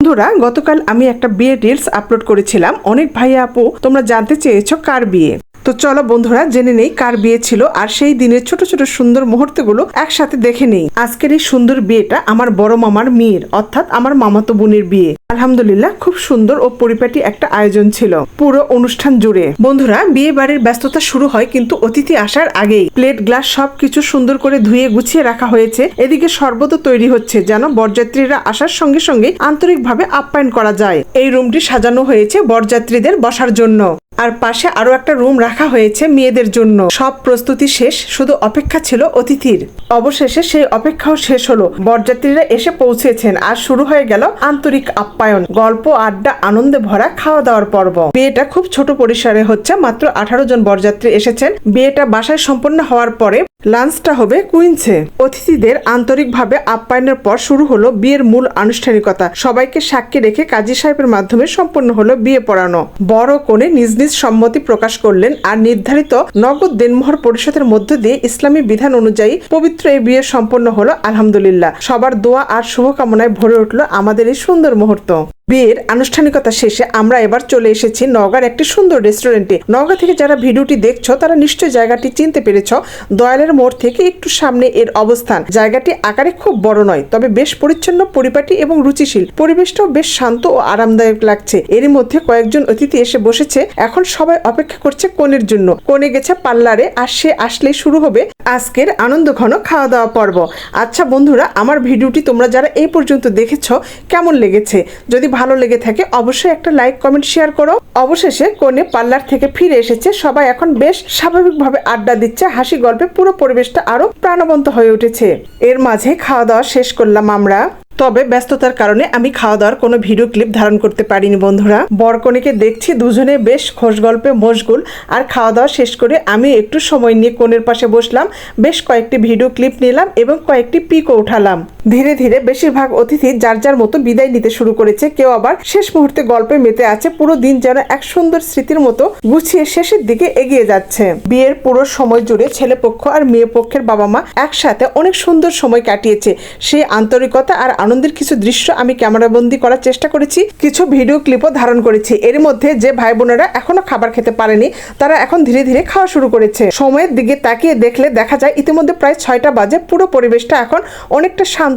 বন্ধুরা, গতকাল আমি একটা বিয়ে রিলস আপলোড করেছিলাম। অনেক ভাইয়া আপু তোমরা জানতে চেয়েছো কার বিয়ে। তো চলো বন্ধুরা, জেনে নেই কার বিয়ে ছিল আর সেই দিনের ছোট ছোট সুন্দর মুহূর্তগুলো একসাথে দেখে নেই। আজকের এই সুন্দর বিয়েটা আমার বড় মামার মেয়ের, অর্থাৎ আমার মামাতো বোনের বিয়ে। আলহামদুলিল্লাহ, খুব সুন্দর ও পরিপাটি একটা আয়োজন ছিল পুরো অনুষ্ঠান জুড়ে। বন্ধুরা, বিয়ে বাড়ির ব্যস্ততা শুরু হয় কিন্তু অতিথি আসার আগেই। প্লেট গ্লাস সবকিছু সুন্দর করে ধুয়ে গুছিয়ে রাখা হয়েছে। এদিকে শরবতও তৈরি হচ্ছে, যেন বরযাত্রীরা আসার সঙ্গে সঙ্গে আন্তরিকভাবে আপ্যায়ন করা যায়। এই রুমটি সাজানো হয়েছে বরযাত্রীদের বসার জন্য, আর পাশে আরো একটা রুম রাখা হয়েছে মেয়েদের জন্য। সব প্রস্তুতি শেষ, শুধু অপেক্ষা ছিল অতিথির। অবশেষে সেই অপেক্ষাও শেষ হলো। বরযাত্রীরা এসে পৌঁছেছেন আর শুরু হয়ে গেল আন্তরিক আপ্যায়ন, গল্প, আড্ডা, আনন্দে ভরা খাওয়া দাওয়ার পর্ব। বিয়েটা খুব ছোট পরিসরে হচ্ছে, মাত্র 18 জন বরযাত্রী এসেছেন। বিয়েটা বাসায় সম্পন্ন হওয়ার পরে লাঞ্চটা হবে কুইন্সে। অতিথিদের আন্তরিকভাবে আপ্যায়নের পর শুরু হলো বিয়ের মূল আনুষ্ঠানিকতা। সবাইকে সাক্ষী রেখে কাজী সাহেবের মাধ্যমে সম্পন্ন হলো বিয়ে পড়ানো। বড় কনে নিজ নিজ সম্মতি প্রকাশ করলেন আর নির্ধারিত নগদ দেনমোহর পরিশোধের মধ্য দিয়ে ইসলামী বিধান অনুযায়ী পবিত্র এই বিয়ে সম্পন্ন হলো। আলহামদুলিল্লাহ, সবার দোয়া আর শুভকামনায় ভরে উঠলো আমাদের এই সুন্দর মুহূর্ত। বিয়ের আনুষ্ঠানিকতা শেষে আমরা এবার চলে এসেছি নওগাঁর একটি সুন্দর রেস্টুরেন্টে। নওগাঁ থেকে যারা ভিডিওটি দেখছো তারা নিশ্চয় জায়গাটি চিনতে পেরেছ। দয়ালের মোড় থেকে একটু সামনে এর অবস্থান। জায়গাটি আকারে খুব বড় নয়, তবে বেশ পরিচ্ছন্ন, পরিপাটি এবং রুচিশীল। পরিবেশটাও বেশ শান্ত ও আরামদায়ক লাগছে। এরই মধ্যে কয়েকজন অতিথি এসে বসেছে। এখন সবাই অপেক্ষা করছে কনের জন্য। কনে গেছে পার্লারে, আর সে আসলেই শুরু হবে আজকের আনন্দ ঘন খাওয়া দাওয়া পর্ব। আচ্ছা বন্ধুরা, আমার ভিডিওটি তোমরা যারা এই পর্যন্ত দেখেছ কেমন লেগেছে? যদি ভালো লেগে থাকে অবশ্যই একটা লাইক, কমেন্ট, শেয়ার করো। অবশেষে কনে পার্লার থেকে ফিরে এসেছে। সবাই এখন বেশ স্বাভাবিকভাবে আড্ডা দিচ্ছে, হাসি গল্পে পুরো পরিবেশটা আরো প্রাণবন্ত হয়ে উঠেছে। এর মাঝে খাওয়া দাওয়া শেষ করলাম আমরা। তবে ব্যস্ততার কারণে আমি খাওয়া দাওয়ার কোনো ভিডিও ক্লিপ ধারণ করতে পারিনি বন্ধুরা। বরকনেকে দেখছি দুজনে বেশ খোশ গল্পে মশগুল। আর খাওয়া দাওয়া শেষ করে আমি একটু সময় নিয়ে কনের পাশে বসলাম। বেশ কয়েকটি ভিডিও ক্লিপ নিলাম এবং কয়েকটি পিকও উঠালাম। ধীরে ধীরে বেশিরভাগ অতিথি যার যার মতো বিদায় নিতে শুরু করেছে। কেউ আবার শেষ মুহূর্তে গল্পে মেতে আছে। পুরো দিন যেন এক সুন্দর স্মৃতির মতো গুছিয়ে শেষের দিকে এগিয়ে যাচ্ছে। বিয়ের পুরো সময় জুড়ে ছেলে পক্ষ আর মেয়ে পক্ষের বাবা মা একসাথে অনেক সুন্দর সময় কাটিয়েছে। সেই আন্তরিকতা আর আনন্দের কিছু দৃশ্য আমি ক্যামেরাবন্দি করার চেষ্টা করেছি, কিছু ভিডিও ক্লিপও ধারণ করেছি। এর মধ্যে যে ভাই বোনেরা এখনো খাবার খেতে পারেনি তারা এখন ধীরে ধীরে খাওয়া শুরু করেছে। সময়ের দিকে তাকিয়ে দেখলে দেখা যায় ইতিমধ্যে প্রায় 6টা বাজে। পুরো পরিবেশটা এখন অনেকটা শান্ত।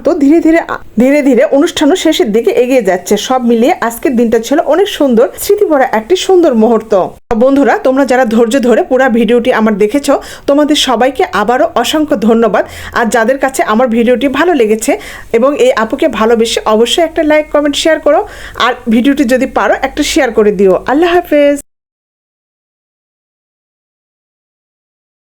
ধীরে ধীরে অনুষ্ঠানও শেষের দিকে এগিয়ে যাচ্ছে। সব মিলিয়ে আজকের দিনটা ছিল অনেক সুন্দর, স্মৃতিভরা একটি সুন্দর মুহূর্ত। বন্ধুরা, তোমরা যারা ধৈর্য ধরে পুরো ভিডিওটি আমার দেখেছো, তোমাদের সবাইকে আবারও অসংখ্য ধন্যবাদ। আর যাদের কাছে আমার ভিডিওটি ভালো লেগেছে এবং এই আপুকে ভালোবেসে অবশ্যই একটা লাইক, কমেন্ট, শেয়ার করো। আর ভিডিওটি যদি পারো একটা শেয়ার করে দিও। আল্লাহ হাফেজ।